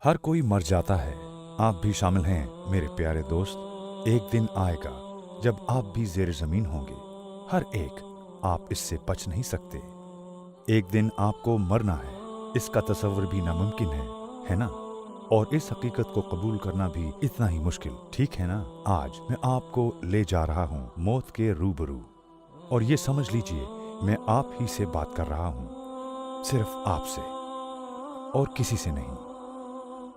हर कोई मर जाता है, आप भी शामिल हैं मेरे प्यारे दोस्त। एक दिन आएगा जब आप भी ज़ेर ज़मीन होंगे, हर एक, आप इससे बच नहीं सकते। एक दिन आपको मरना है, इसका तसव्वुर भी नामुमकिन है ना? और इस हकीकत को कबूल करना भी इतना ही मुश्किल, ठीक है ना? आज मैं आपको ले जा रहा हूँ मौत के रूबरू, और ये समझ लीजिए मैं आप ही से बात कर रहा हूँ, सिर्फ आपसे और किसी से नहीं।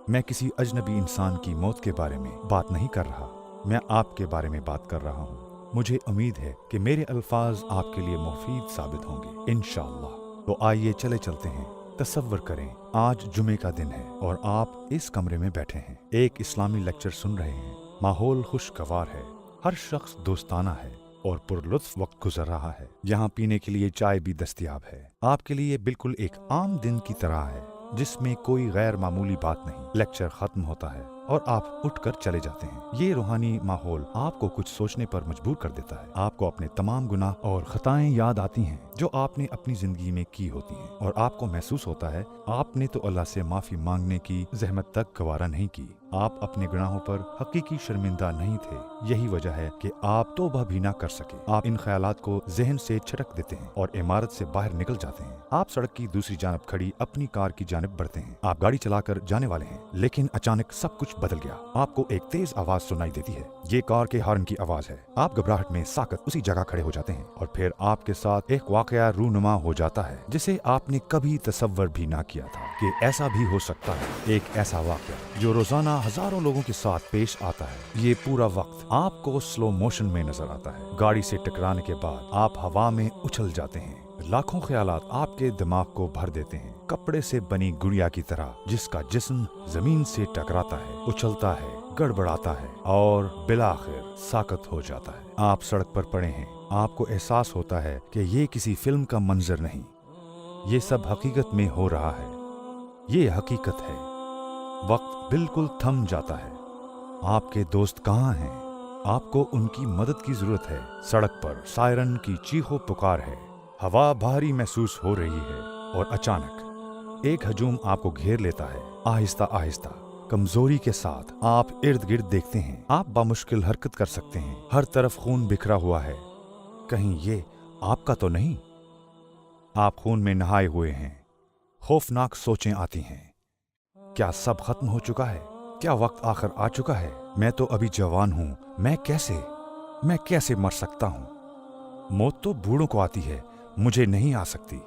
मैं किसी अजनबी इंसान की मौत के बारे में बात नहीं कर रहा, मैं आपके बारे में बात कर रहा हूँ। मुझे उम्मीद है कि मेरे अल्फाज आपके लिए मुफीद साबित होंगे इंशाअल्लाह। तो आइए चले चलते हैं। तसव्वुर करें आज जुमे का दिन है और आप इस कमरे में बैठे हैं, एक इस्लामी लेक्चर सुन रहे हैं। माहौल खुशगवार है, हर शख्स दोस्ताना है और पुरलुत्फ वक्त गुजर रहा है। यहाँ पीने के लिए चाय भी दस्तयाब है। आपके लिए बिल्कुल एक आम दिन की तरह है, जिसमें कोई गैर मामूली बात नहीं। लेक्चर खत्म होता है और आप उठकर चले जाते हैं। ये रूहानी माहौल आपको कुछ सोचने पर मजबूर कर देता है। आपको अपने तमाम गुनाह और खताएं याद आती हैं जो आपने अपनी जिंदगी में की होती हैं, और आपको महसूस होता है आपने तो अल्लाह से माफी मांगने की जहमत तक गवारा नहीं की। आप अपने गुनाहों पर हकीकी शर्मिंदा नहीं थे, यही वजह है कि आप तौबा भी ना कर सके। आप इन ख्यालात को जहन से छटक देते हैं और इमारत से बाहर निकल जाते हैं। आप सड़क की दूसरी जानब खड़ी अपनी कार की जानब बढ़ते हैं। आप गाड़ी चलाकर जाने वाले हैं, लेकिन अचानक सब कुछ बदल गया। आपको एक तेज आवाज सुनाई देती है, ये कार के हॉर्न की आवाज है। आप घबराहट में साकत उसी जगह खड़े हो जाते हैं, और फिर आपके साथ एक वाकया रूनुमा हो जाता है जिसे आपने कभी तसव्वुर भी ना किया था कि ऐसा भी हो सकता है। एक ऐसा वाकया जो रोजाना हजारों लोगों के साथ पेश आता है। ये पूरा वक्त आपको स्लो मोशन में नजर आता है। गाड़ी से टकराने के बाद आप हवा में उछल जाते हैं। लाखों ख्यालात आपके दिमाग को भर देते हैं, कपड़े से बनी गुड़िया की तरह जिसका जिस्म जमीन से टकराता है, उछलता है, गड़बड़ाता है और बिलाखिर साकत हो जाता है। आप सड़क पर पड़े हैं। आपको एहसास होता है कि ये किसी फिल्म का मंजर नहीं, ये सब हकीकत में हो रहा है। ये हकीकत है। वक्त बिल्कुल थम जाता है। आपके दोस्त कहाँ हैं? आपको उनकी मदद की जरूरत है। सड़क पर सायरन की चीखो पुकार है, हवा भारी महसूस हो रही है, और अचानक एक हजूम आपको घेर लेता है। आहिस्ता आहिस्ता, कमजोरी के साथ आप इर्द गिर्द देखते हैं। आप बामुश्किल हरकत कर सकते हैं। हर तरफ खून बिखरा हुआ है। कहीं ये आपका तो नहीं? आप खून में नहाए हुए हैं। खौफनाक सोचें आती हैं। क्या सब खत्म हो चुका है? क्या वक्त आखिर आ चुका है? मैं तो अभी जवान हूँ, मैं कैसे मर सकता हूँ? मौत तो बूढ़ों को आती है, मुझे नहीं आ सकती।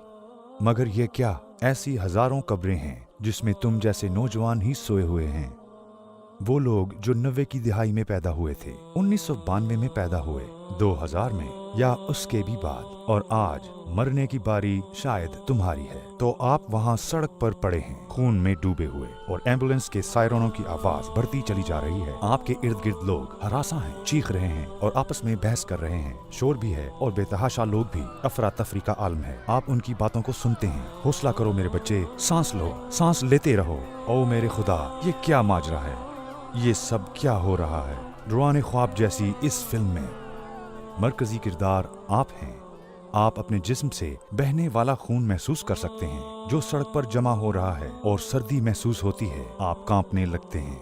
मगर ये क्या, ऐसी हजारों कब्रें हैं जिसमें तुम जैसे नौजवान ही सोए हुए हैं। वो लोग जो 90 की दिहाई में पैदा हुए थे, 1992 में पैदा हुए, 2000 में या उसके भी बाद, और आज मरने की बारी शायद तुम्हारी है। तो आप वहाँ सड़क पर पड़े हैं, खून में डूबे हुए, और एम्बुलेंस के सायरनों की आवाज बढ़ती चली जा रही है। आपके इर्द गिर्द लोग हरासा हैं, चीख रहे हैं और आपस में बहस कर रहे हैं। शोर भी है और बेतहाशा लोग भी। अफरा तफरी का आलम है। आप उनकी बातों को सुनते हैं। हौसला करो मेरे बच्चे, सांस लो, सांस लेते रहो। ओ मेरे खुदा, ये क्या माजरा है? ये सब क्या हो रहा है? रुआने ख्वाब जैसी इस फिल्म में मरकजी किरदार आप हैं। आप अपने जिस्म से बहने वाला खून महसूस कर सकते हैं जो सड़क पर जमा हो रहा है, और सर्दी महसूस होती है। आप कांपने लगते हैं।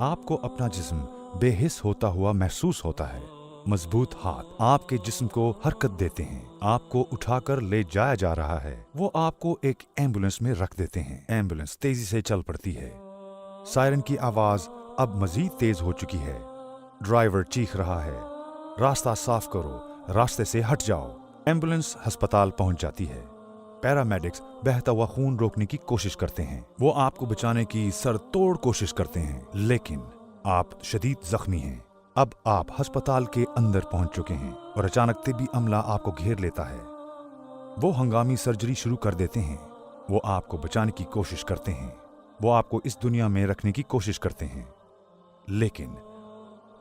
आपको अपना जिस्म बेहिस होता हुआ महसूस होता है। मजबूत हाथ आपके जिस्म को हरकत देते हैं। आपको उठाकर ले जाया जा रहा है। वो आपको एक एम्बुलेंस में रख देते हैं। एम्बुलेंस तेजी से चल पड़ती है। सायरन की आवाज अब मजीद तेज हो चुकी है। ड्राइवर चीख रहा है, रास्ता साफ करो, रास्ते से हट जाओ। एम्बुलेंस अस्पताल पहुंच जाती है। पैरामेडिक्स बहता हुआ खून रोकने की कोशिश करते हैं। वो आपको बचाने की सरतोड़ कोशिश करते हैं, लेकिन आप शदीद जख्मी हैं। अब आप अस्पताल के अंदर पहुंच चुके हैं, और अचानक तिब्बी अमला आपको घेर लेता है। वो हंगामी सर्जरी शुरू कर देते हैं। वो आपको बचाने की कोशिश करते हैं। वो आपको इस दुनिया में रखने की कोशिश करते हैं, लेकिन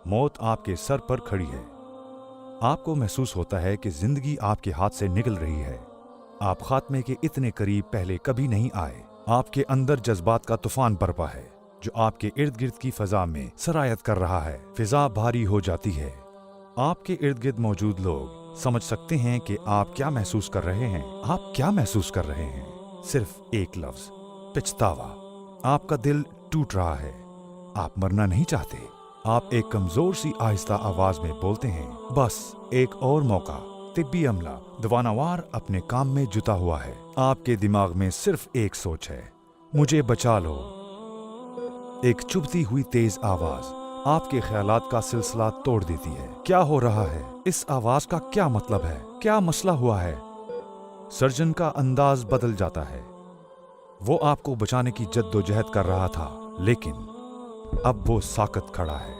मौत आपके सर पर खड़ी है। आपको महसूस होता है कि जिंदगी आपके हाथ से निकल रही है। आप खात्मे के इतने करीब पहले कभी नहीं आए। आपके अंदर जज्बात का तूफान बरपा है जो आपके इर्द गिर्द की फजा में सरायत कर रहा है। फिजा भारी हो जाती है। आपके इर्द गिर्द मौजूद लोग समझ सकते हैं कि आप क्या महसूस कर रहे हैं। आप क्या महसूस कर रहे हैं? सिर्फ एक लफ्ज, पछतावा। आपका दिल टूट रहा है। आप मरना नहीं चाहते। आप एक कमजोर सी आहिस्ता आवाज में बोलते हैं, बस एक और मौका। तिब्बी अमला दवानावार अपने काम में जुटा हुआ है। आपके दिमाग में सिर्फ एक सोच है, मुझे बचा लो। एक चुभती हुई तेज आवाज आपके ख्यालात का सिलसिला तोड़ देती है। क्या हो रहा है? इस आवाज का क्या मतलब है? क्या मसला हुआ है? सर्जन का अंदाज बदल जाता है। वो आपको बचाने की जद्दोजहद कर रहा था, लेकिन अब वो साकत खड़ा है,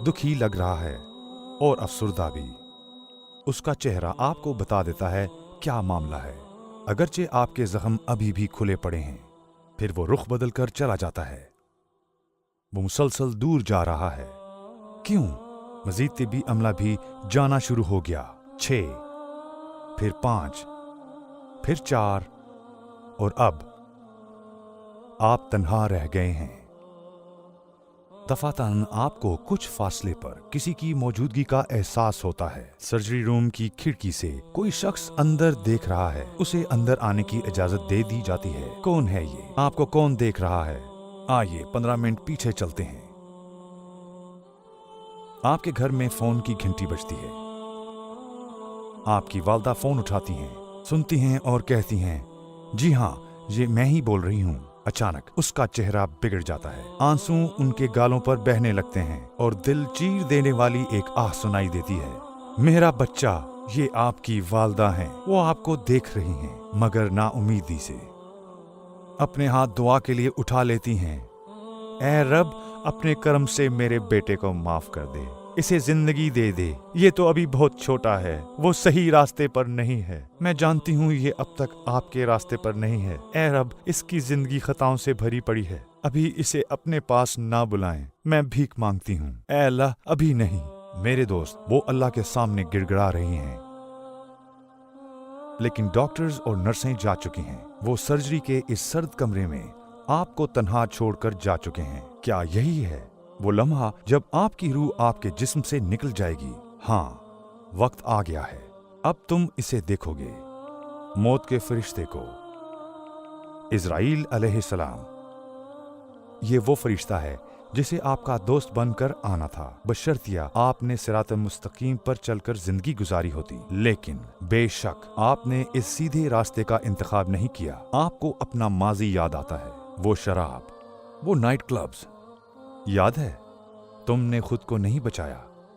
दुखी लग रहा है और अफसुर्दा भी। उसका चेहरा आपको बता देता है क्या मामला है। अगरचे आपके जख्म अभी भी खुले पड़े हैं, फिर वो रुख बदल कर चला जाता है। वो मुसलसल दूर जा रहा है। क्यों? मजीद तिब्बी अमला भी जाना शुरू हो गया। 6, फिर 5, फिर 4 और अब आप तन्हा रह गए हैं। दफातन आपको कुछ फासले पर किसी की मौजूदगी का एहसास होता है। सर्जरी रूम की खिड़की से कोई शख्स अंदर देख रहा है। उसे अंदर आने की इजाजत दे दी जाती है। कौन है ये? आपको कौन देख रहा है? आइए 15 मिनट पीछे चलते हैं। आपके घर में फोन की घंटी बजती है। आपकी वालदा फोन उठाती हैं, सुनती हैं और कहती हैं, जी हाँ, ये मैं ही बोल रही हूँ। अचानक उसका चेहरा बिगड़ जाता है। आंसू उनके गालों पर बहने लगते हैं और दिल चीर देने वाली एक आह सुनाई देती है। मेरा बच्चा, ये आपकी वालदा हैं। वो आपको देख रही हैं, मगर नाउमीदी से। अपने हाथ दुआ के लिए उठा लेती हैं। ऐ रब, अपने करम से मेरे बेटे को माफ कर दे, इसे जिंदगी दे दे। ये तो अभी बहुत छोटा है, वो सही रास्ते पर नहीं है। मैं जानती हूँ ये अब तक आपके रास्ते पर नहीं है। ऐ रब, इसकी जिंदगी खताओं से भरी पड़ी है, अभी इसे अपने पास ना बुलाएं। मैं भीख मांगती हूँ। ऐ अल्लाह, अभी नहीं। मेरे दोस्त वो अल्लाह के सामने गिड़गिड़ा रही हैं, लेकिन डॉक्टर्स और नर्सें जा चुकी हैं। वो सर्जरी के इस सर्द कमरे में आपको तन्हा छोड़कर जा चुके हैं। क्या यही है वो लम्हा जब आपकी रूह आपके जिस्म से निकल जाएगी? हाँ, वक्त आ गया है। अब तुम इसे देखोगे, मौत के फरिश्ते को, इज़राइल अलैहिस्सलाम। ये वो फरिश्ता है जिसे आपका दोस्त बनकर आना था, बशर्तिया आपने सिरात मुस्तकीम पर चलकर जिंदगी गुजारी होती। लेकिन बेशक आपने इस सीधे रास्ते का इंतखाब नहीं किया। आपको अपना माजी याद आता है, वो शराब, वो नाइट क्लब्स याद है। तुमने खुद को नहीं बचाया,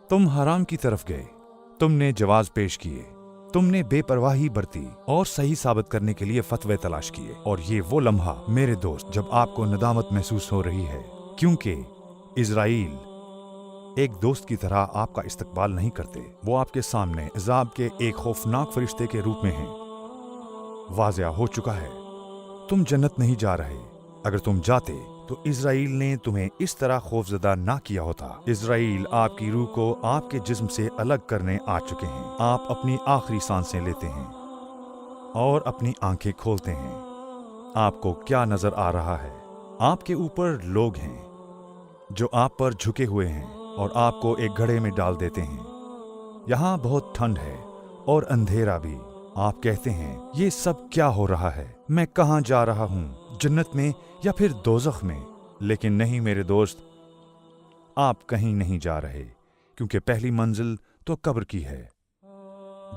तुम हराम की तरफ गए, तुमने जवाज पेश किए, तुमने बेपरवाही बरती और सही साबित करने के लिए फतवे तलाश किए। और ये वो लम्हा मेरे दोस्त जब आपको नदामत महसूस हो रही है, क्योंकि इज़राइल एक दोस्त की तरह आपका इस्तकबाल नहीं करते। वो आपके सामने अज़ाब के एक खौफनाक फरिश्ते के रूप में हैं। वाज़िया हो चुका है, तुम जन्नत नहीं जा रहे। अगर तुम जाते तो इज़राइल ने तुम्हें इस तरह खौफजदा ना किया होता। इज़राइल आपकी रूह को आपके जिस्म से अलग करने आ चुके हैं। आप अपनी आखिरी सांसें लेते हैं और अपनी आंखें खोलते हैं। आपको क्या नजर आ रहा है? आपके ऊपर लोग हैं जो आप पर झुके हुए हैं और आपको एक घड़े में डाल देते हैं। यहाँ बहुत ठंड है और अंधेरा भी। आप कहते हैं, ये सब क्या हो रहा है? मैं कहाँ जा रहा हूँ, जन्नत में या फिर दोज़ख में? लेकिन नहीं मेरे दोस्त, आप कहीं नहीं जा रहे, क्योंकि पहली मंजिल तो कब्र की है,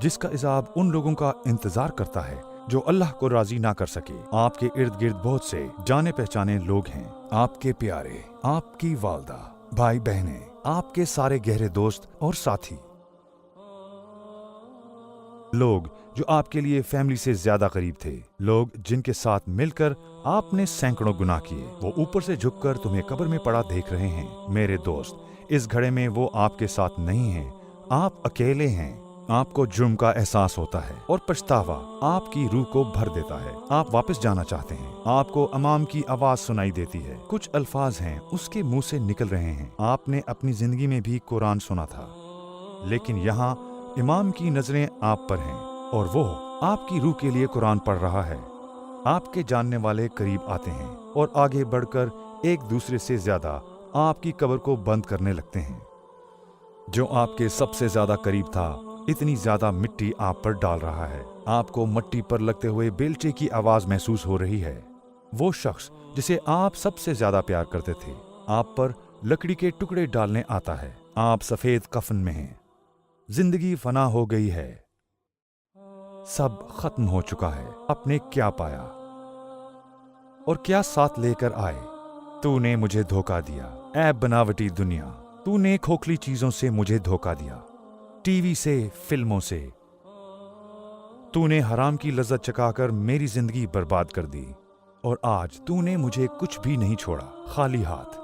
जिसका इज़ाब उन लोगों का इंतजार करता है जो अल्लाह को राजी ना कर सके। आपके इर्द गिर्द बहुत से जाने पहचाने लोग हैं, आपके प्यारे, आपकी वालदा, भाई बहनें, आपके सारे गहरे दोस्त और साथी, लोग जो आपके लिए फैमिली से ज्यादा करीब थे, लोग जिनके साथ मिलकर आपने सैकड़ों गुनाह किए। वो ऊपर से झुककर तुम्हें कब्र में पड़ा देख रहे हैं। मेरे दोस्त, इस घड़े में वो आपके साथ नहीं हैं, आप अकेले हैं। आपको जुर्म का एहसास होता है और पछतावा आपकी रूह को भर देता है। आप वापस जाना चाहते हैं। आपको अमाम की आवाज सुनाई देती है, कुछ अल्फाज हैं उसके मुंह से निकल रहे हैं। आपने अपनी जिंदगी में भी कुरान सुना था, लेकिन यहाँ इमाम की नजरें आप पर हैं और वो आपकी रूह के लिए कुरान पढ़ रहा है। आपके जानने वाले करीब आते हैं और आगे बढ़कर एक दूसरे से ज्यादा आपकी कब्र को बंद करने लगते हैं। जो आपके सबसे ज्यादा करीब था, इतनी ज्यादा मिट्टी आप पर डाल रहा है। आपको मट्टी पर लगते हुए बेलचे की आवाज महसूस हो रही है। वो शख्स जिसे आप सबसे ज्यादा प्यार करते थे, आप पर लकड़ी के टुकड़े डालने आता है। आप सफेद कफन में हैं। जिंदगी फना हो गई है, सब खत्म हो चुका है। आपने क्या पाया और क्या साथ लेकर आए? तूने मुझे धोखा दिया, ऐ बनावटी दुनिया। तूने खोखली चीजों से मुझे धोखा दिया, टीवी से, फिल्मों से। तूने हराम की लज्जत चखाकर मेरी जिंदगी बर्बाद कर दी और आज तूने मुझे कुछ भी नहीं छोड़ा, खाली हाथ।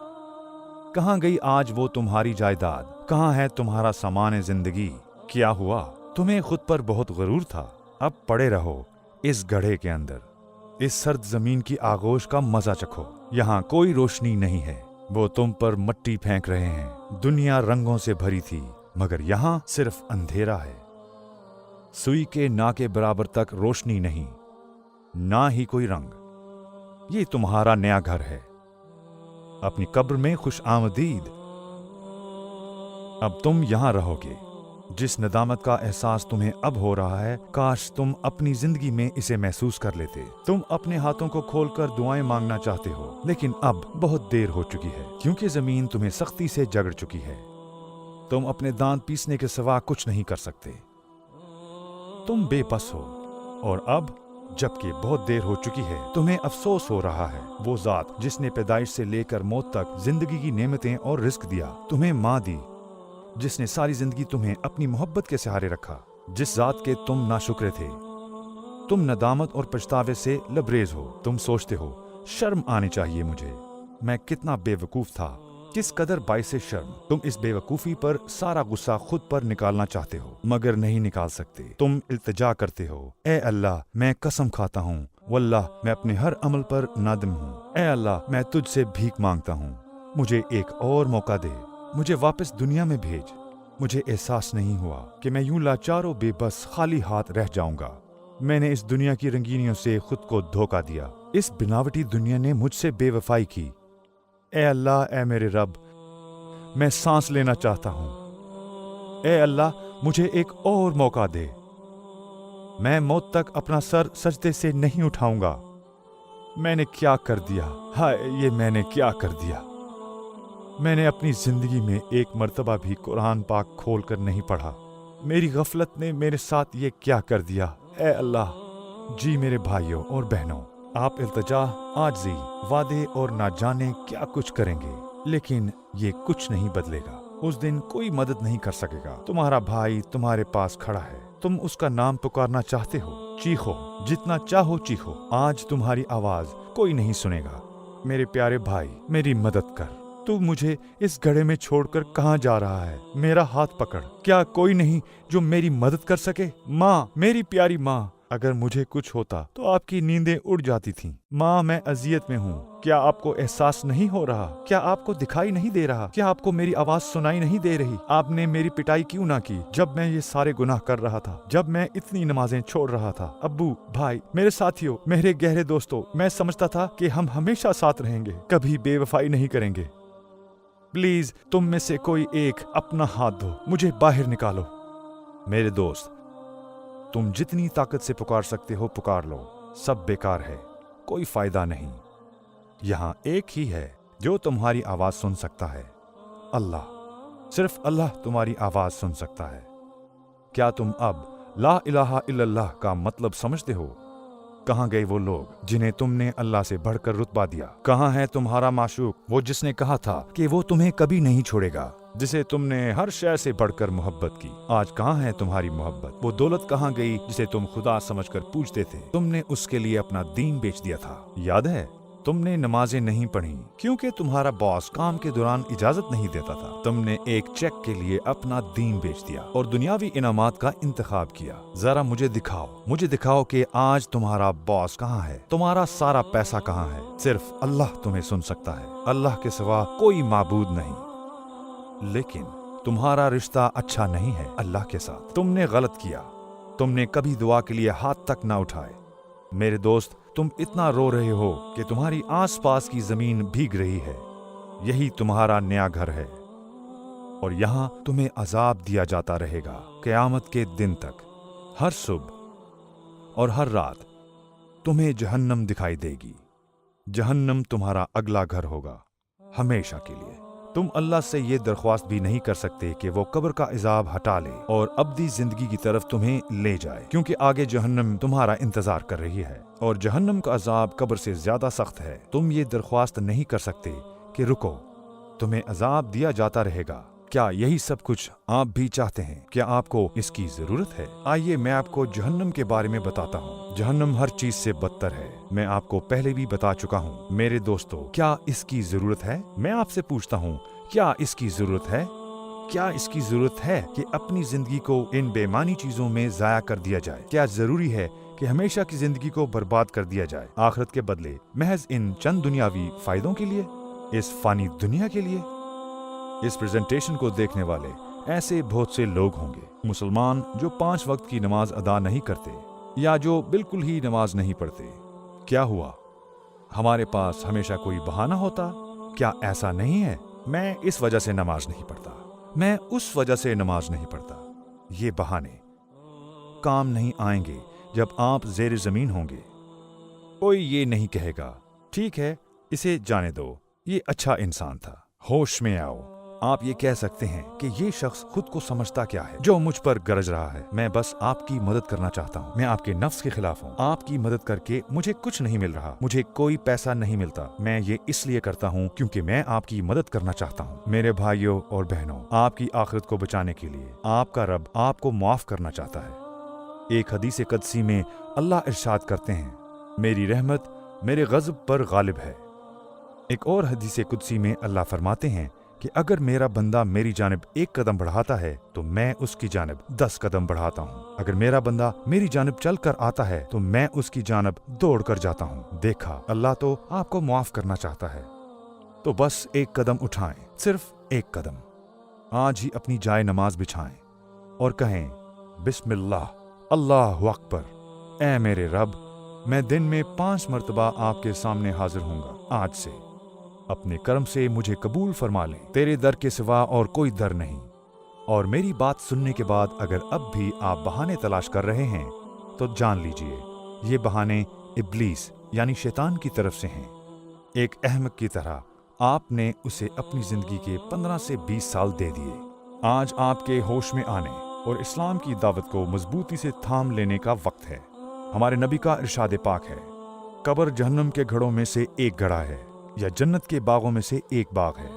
कहाँ गई आज वो तुम्हारी जायदाद? कहाँ है तुम्हारा सामान जिंदगी? क्या हुआ? तुम्हें खुद पर बहुत गरूर था। अब पड़े रहो इस गड्ढे के अंदर, इस सर्द जमीन की आगोश का मजा चखो। यहाँ कोई रोशनी नहीं है, वो तुम पर मट्टी फेंक रहे हैं। दुनिया रंगों से भरी थी, मगर यहाँ सिर्फ अंधेरा है। सुई के ना के बराबर तक रोशनी नहीं, ना ही कोई रंग। ये तुम्हारा नया घर है, अपनी कब्र में खुश आमदीद। अब तुम यहां रहोगे। जिस नदामत का एहसास तुम्हें अब हो रहा है, काश तुम अपनी जिंदगी में इसे महसूस कर लेते। तुम अपने हाथों को खोलकर दुआएं मांगना चाहते हो, लेकिन अब बहुत देर हो चुकी है, क्योंकि जमीन तुम्हें सख्ती से जकड़ चुकी है। तुम अपने दांत पीसने के सिवा कुछ नहीं कर सकते। तुम बेबस हो, और अब जबकि बहुत देर हो चुकी है, तुम्हें अफसोस हो रहा है। वो जात जिसने पैदाइश से लेकर मौत तक जिंदगी की नेमतें और रिस्क दिया, तुम्हें माँ दी, जिसने सारी जिंदगी तुम्हें अपनी मोहब्बत के सहारे रखा, जिस जात के तुम नाशुक्रे थे। तुम नदामत और पछतावे से लबरेज हो। तुम सोचते हो शर्म आनी चाहिए मुझे, मैं कितना बेवकूफ था, किस कदर बाइसे शर्म। तुम इस बेवकूफी पर सारा गुस्सा खुद पर निकालना चाहते हो, मगर नहीं निकाल सकते। तुम इल्तिजा करते हो, ए अल्लाह मैं कसम खाता हूँ, वल्लाह मैं अपने हर अमल पर नादिम हूँ। ए अल्लाह मैं तुझसे भीख मांगता हूँ, मुझे एक और मौका दे, मुझे वापस दुनिया में भेज। मुझे एहसास नहीं हुआ कि मैं यूं लाचार बेबस खाली हाथ रह जाऊंगा। मैंने इस दुनिया की रंगीनियों से खुद को धोखा दिया। इस बनावटी दुनिया ने मुझसे बेवफाई की। ए अल्लाह, ए मेरे रब, मैं सांस लेना चाहता हूँ। ए अल्लाह मुझे एक और मौका दे। मैं मौत तक अपना सर सजदे से नहीं उठाऊंगा। मैंने क्या कर दिया, हाय ये मैंने क्या कर दिया। मैंने अपनी जिंदगी में एक मर्तबा भी कुरान पाक खोल कर नहीं पढ़ा। मेरी गफलत ने मेरे साथ ये क्या कर दिया। ए अल्लाह, जी मेरे भाइयों और बहनों, आप इल्तिजा, आजिज़ी, वादे और ना जाने क्या कुछ करेंगे, लेकिन ये कुछ नहीं बदलेगा। उस दिन कोई मदद नहीं कर सकेगा। तुम्हारा भाई तुम्हारे पास खड़ा है, तुम उसका नाम पुकारना चाहते हो, चीखो, जितना चाहो चीखो। आज तुम्हारी आवाज कोई नहीं सुनेगा। मेरे प्यारे भाई, मेरी मदद कर। तू मुझे इस गड्ढे में छोड़कर कहाँ जा रहा है? मेरा हाथ पकड़। क्या कोई नहीं जो मेरी मदद कर सके? माँ, मेरी प्यारी माँ, अगर मुझे कुछ होता तो आपकी नींदें उड़ जाती थीं। माँ, मैं अजियत में हूँ। क्या आपको एहसास नहीं हो रहा? क्या आपको दिखाई नहीं दे रहा? क्या आपको मेरी आवाज सुनाई नहीं दे रही? आपने मेरी पिटाई क्यों ना की जब मैं ये सारे गुनाह कर रहा था, जब मैं इतनी नमाजें छोड़ रहा था? अब्बू, भाई, मेरे साथियों, मेरे गहरे दोस्तों, मैं समझता था कि हम हमेशा साथ रहेंगे, कभी बेवफाई नहीं करेंगे। प्लीज तुम में से कोई एक अपना हाथ दो, मुझे बाहर निकालो। मेरे दोस्त, तुम जितनी ताकत से पुकार सकते हो पुकार लो, सब बेकार है, कोई फायदा नहीं। यहां एक ही है जो तुम्हारी आवाज सुन सकता है, अल्लाह। सिर्फ अल्लाह तुम्हारी आवाज सुन सकता है। क्या तुम अब ला इलाहा इल्लल्लाह का मतलब समझते हो? कहाँ गए वो लोग जिन्हें तुमने अल्लाह से बढ़कर रुतबा दिया? कहाँ है तुम्हारा माशूक, वो जिसने कहा था कि वो तुम्हें कभी नहीं छोड़ेगा, जिसे तुमने हर शय से बढ़कर मोहब्बत की? आज कहाँ है तुम्हारी मोहब्बत? वो दौलत कहाँ गई जिसे तुम खुदा समझकर पूजते थे? तुमने उसके लिए अपना दीन बेच दिया था, याद है? तुमने नमाजें नहीं पढ़ी क्योंकि तुम्हारा बॉस काम के दौरान इजाजत नहीं देता था। तुमने एक चेक के लिए अपना दीन बेच दिया और दुनियावी इनामात का इंतखाब किया। जरा मुझे दिखाओ कि आज तुम्हारा बॉस कहाँ है, तुम्हारा सारा पैसा कहाँ है। सिर्फ अल्लाह तुम्हें सुन सकता है, अल्लाह के सिवा कोई माबूद नहीं। लेकिन तुम्हारा रिश्ता अच्छा नहीं है अल्लाह के साथ। तुमने गलत किया, तुमने कभी दुआ के लिए हाथ तक ना उठाए। मेरे दोस्त, तुम इतना रो रहे हो कि तुम्हारी आसपास की जमीन भीग रही है। यही तुम्हारा नया घर है और यहाँ तुम्हें अजाब दिया जाता रहेगा क़यामत के दिन तक। हर सुबह और हर रात तुम्हें जहन्नम दिखाई देगी। जहन्नम तुम्हारा अगला घर होगा हमेशा के लिए। तुम अल्लाह से ये दरख्वास्त भी नहीं कर सकते कि वो कब्र का इजाब हटा ले और अब्दी जिंदगी की तरफ तुम्हें ले जाए, क्योंकि आगे जहन्नम तुम्हारा इंतजार कर रही है और जहन्नम का अजाब कब्र से ज्यादा सख्त है। तुम ये दरख्वास्त नहीं कर सकते कि रुको, तुम्हें अजाब दिया जाता रहेगा। क्या यही सब कुछ आप भी चाहते हैं? क्या आपको इसकी जरूरत है? आइए मैं आपको जहन्नम के बारे में बताता हूँ। जहन्नम हर चीज से बदतर है। मैं आपको पहले भी बता चुका हूँ। मेरे दोस्तों, क्या इसकी जरूरत है? मैं आपसे पूछता हूँ, क्या इसकी जरूरत है? क्या इसकी जरूरत है कि अपनी जिंदगी को इन बेमानी चीजों में जाया कर दिया जाए? क्या जरूरी है कि हमेशा की जिंदगी को बर्बाद कर दिया जाए आखिरत के बदले महज इन चंद दुनियावी फायदों के लिए, इस फानी दुनिया के लिए? इस प्रेजेंटेशन को देखने वाले ऐसे बहुत से लोग होंगे, मुसलमान जो 5 वक्त की नमाज अदा नहीं करते या जो बिल्कुल ही नमाज नहीं पढ़ते। क्या हुआ? हमारे पास हमेशा कोई बहाना होता? क्या ऐसा नहीं है? मैं इस वजह से नमाज नहीं पढ़ता, मैं उस वजह से नमाज नहीं पढ़ता। ये बहाने काम नहीं आएंगे जब आप ज़ेर ज़मीन होंगे। कोई ये नहीं कहेगा, ठीक है इसे जाने दो, ये अच्छा इंसान था। होश में आओ। आप ये कह सकते हैं कि ये शख्स खुद को समझता क्या है जो मुझ पर गरज रहा है। मैं बस आपकी मदद करना चाहता हूँ। मैं आपके नफ्स के खिलाफ हूँ। आपकी मदद करके मुझे कुछ नहीं मिल रहा, मुझे कोई पैसा नहीं मिलता। मैं ये इसलिए करता हूँ क्योंकि मैं आपकी मदद करना चाहता हूँ। मेरे भाइयों और बहनों, आपकी आखिरत को बचाने के लिए आपका रब आपको माफ करना चाहता है। एक हदीस क़ुदसी में अल्लाह इरशाद करते हैं, मेरी रहमत मेरे गज़ब पर गालिब है। एक और हदीस क़ुदसी में अल्लाह फरमाते हैं कि अगर मेरा बंदा मेरी जानिब 1 कदम बढ़ाता है तो मैं उसकी जानिब 10 कदम बढ़ाता हूँ। अगर मेरा बंदा मेरी जानिब चल कर आता है तो मैं उसकी जानिब दौड़ कर जाता हूँ। देखा, अल्लाह तो आपको माफ करना चाहता है। तो बस 1 कदम उठाएं, सिर्फ 1 कदम। आज ही अपनी जाए नमाज बिछाएं और कहें, बिस्मिल्लाह, अल्लाहु अकबर। ऐ मेरे रब, मैं दिन में 5 मरतबा आपके सामने हाजिर हूँगा। आज से अपने कर्म से मुझे कबूल फरमा लें। तेरे दर के सिवा और कोई दर नहीं। और मेरी बात सुनने के बाद अगर अब भी आप बहाने तलाश कर रहे हैं तो जान लीजिए ये बहाने इब्लीस यानी शैतान की तरफ से हैं। एक अहमक की तरह आपने उसे अपनी जिंदगी के 15 से 20 साल दे दिए। आज आपके होश में आने और इस्लाम की दावत को मजबूती से थाम लेने का वक्त है। हमारे नबी का इरशाद पाक है, कब्र जहन्नम के घड़ों में से एक घड़ा है या जन्नत के बागों में से एक बाग है।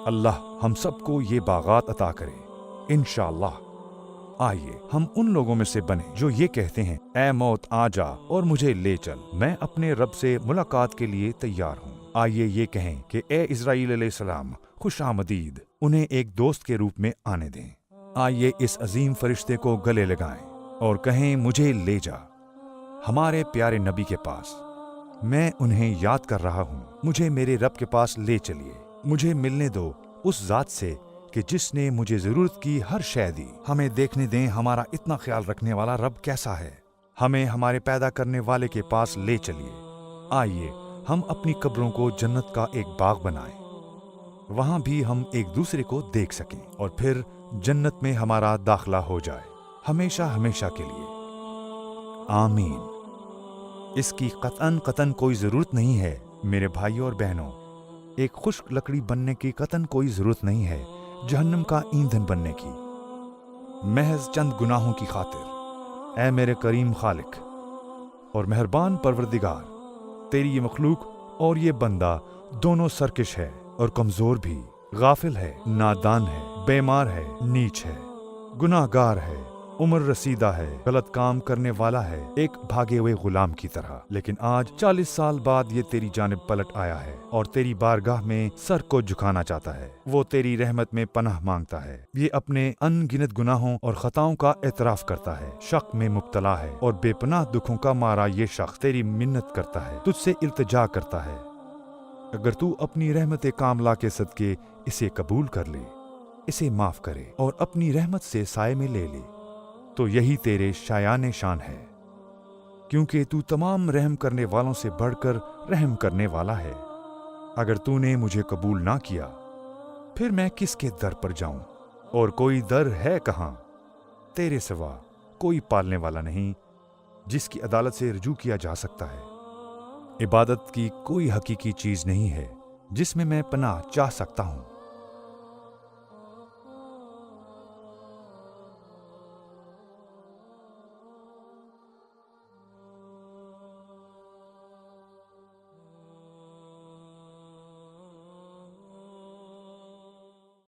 अल्लाह हम सबको ये बागात अता करे इंशाअल्लाह। आइए हम उन लोगों में से बने जो ये कहते हैं, ऐ मौत आ जा और मुझे ले चल, मैं अपने रब से मुलाकात के लिए तैयार हूँ। आइए ये कहें कि ए इस्राईल अलैहिस्सलाम खुश आमदीद, उन्हें एक दोस्त के रूप में आने दें। आइए इस अजीम फरिश्ते को गले लगाएं और कहें, मुझे ले जा हमारे प्यारे नबी के पास। मैं उन्हें याद कर रहा हूँ, मुझे मेरे रब के पास ले चलिए। मुझे मिलने दो उस जात से कि जिसने मुझे जरूरत की हर शय दी। हमें देखने दें हमारा इतना ख्याल रखने वाला रब कैसा है। हमें हमारे पैदा करने वाले के पास ले चलिए। आइए हम अपनी कब्रों को जन्नत का एक बाग बनाएं, वहां भी हम एक दूसरे को देख सकें और फिर जन्नत में हमारा दाखला हो जाए हमेशा हमेशा के लिए। आमीन। इसकी कतन कोई जरूरत नहीं है मेरे भाइयों और बहनों। एक खुश्क लकड़ी बनने की कतन कोई जरूरत नहीं है जहन्नम का ईंधन बनने की। महज चंद गुनाहों की खातिर। ऐ मेरे करीम खालिक और मेहरबान परवरदिगार, तेरी ये मखलूक और ये बंदा दोनों सरकश है और कमजोर भी, गाफिल है, नादान है, बेमार है, नीच है, गुनाहगार है, उम्र रसीदा है, गलत काम करने वाला है, एक भागे हुए गुलाम की तरह। लेकिन आज 40 साल बाद ये तेरी जानिब पलट आया है और तेरी बारगाह में सर को झुकाना चाहता है। वो तेरी रहमत में पनाह मांगता है। ये अपने अनगिनत गुनाहों और खताओं का एतराफ करता है, शक में मुब्तला है और बेपनाह दुखों का मारा ये शख्स तेरी मिन्नत करता है, तुझसे इल्तिजा करता है। अगर तू अपनी रहमत कामला के सदके इसे कबूल कर ले, इसे माफ करे और अपनी रहमत से साए में ले ले, तो यही तेरे शायान शान है, क्योंकि तू तमाम रहम करने वालों से बढ़कर रहम करने वाला है। अगर तूने मुझे कबूल ना किया, फिर मैं किसके दर पर जाऊं? और कोई दर है कहाँ? तेरे सिवा कोई पालने वाला नहीं जिसकी अदालत से रुजू किया जा सकता है। इबादत की कोई हकीकी चीज नहीं है जिसमें मैं पनाह चाह सकता हूँ।